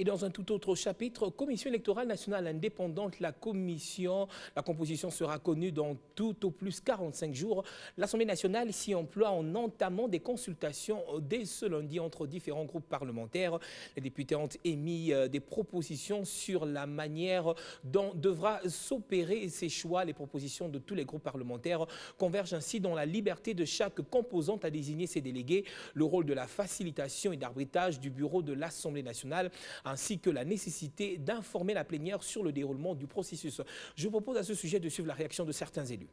Et dans un tout autre chapitre, Commission électorale nationale indépendante, la composition sera connue dans tout au plus 45 jours. L'Assemblée nationale s'y emploie en entamant des consultations dès ce lundi entre différents groupes parlementaires. Les députés ont émis des propositions sur la manière dont devra s'opérer ces choix. Les propositions de tous les groupes parlementaires convergent ainsi dans la liberté de chaque composante à désigner ses délégués, le rôle de la facilitation et d'arbitrage du bureau de l'Assemblée nationale, ainsi que la nécessité d'informer la plénière sur le déroulement du processus. Je vous propose à ce sujet de suivre la réaction de certains élus.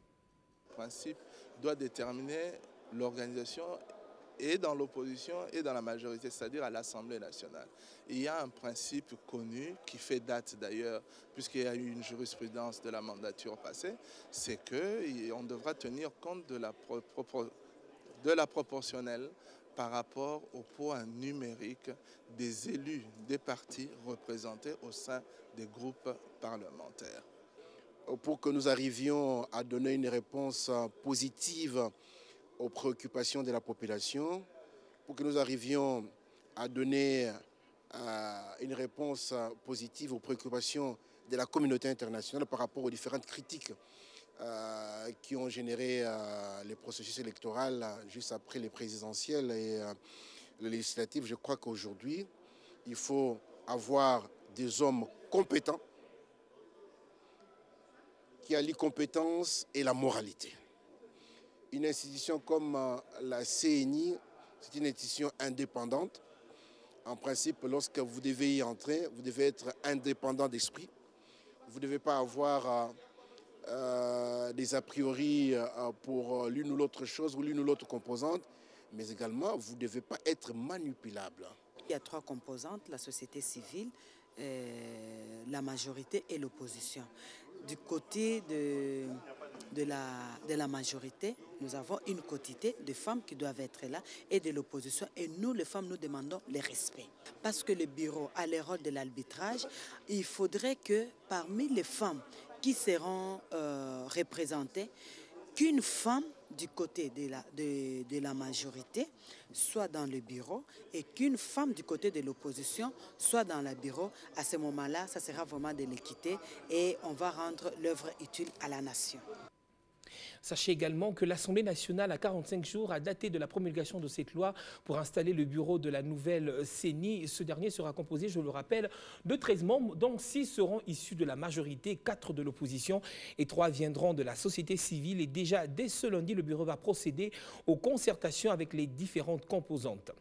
Le principe doit déterminer l'organisation et dans l'opposition et dans la majorité, c'est-à-dire à l'Assemblée nationale. Il y a un principe connu qui fait date d'ailleurs, puisqu'il y a eu une jurisprudence de la mandature passée, c'est qu'on devra tenir compte de la proportionnelle par rapport au poids numérique des élus des partis représentés au sein des groupes parlementaires. Pour que nous arrivions à donner une réponse positive aux préoccupations de la population, pour que nous arrivions à donner une réponse positive aux préoccupations de la communauté internationale par rapport aux différentes critiques qui ont généré les processus électoraux juste après les présidentielles et les législatives. Je crois qu'aujourd'hui, il faut avoir des hommes compétents qui allient compétence et la moralité. Une institution comme la CNI, c'est une institution indépendante. En principe, lorsque vous devez y entrer, vous devez être indépendant d'esprit. Vous ne devez pas avoir des a priori pour l'une ou l'autre chose ou l'une ou l'autre composante, mais également, vous ne devez pas être manipulable. Il y a trois composantes, la société civile, la majorité et l'opposition. Du côté de la majorité, nous avons une quotité de femmes qui doivent être là et de l'opposition. Et nous, les femmes, nous demandons le respect. Parce que le bureau a le rôle de l'arbitrage, il faudrait que parmi les femmes qui seront représentées, qu'une femme du côté de la majorité soit dans le bureau et qu'une femme du côté de l'opposition soit dans le bureau. À ce moment-là, ça sera vraiment de l'équité et on va rendre l'œuvre utile à la nation. Sachez également que l'Assemblée nationale a 45 jours à dater de la promulgation de cette loi pour installer le bureau de la nouvelle CENI. Ce dernier sera composé, je le rappelle, de 13 membres, dont 6 seront issus de la majorité, 4 de l'opposition et 3 viendront de la société civile. Et déjà, dès ce lundi, le bureau va procéder aux concertations avec les différentes composantes.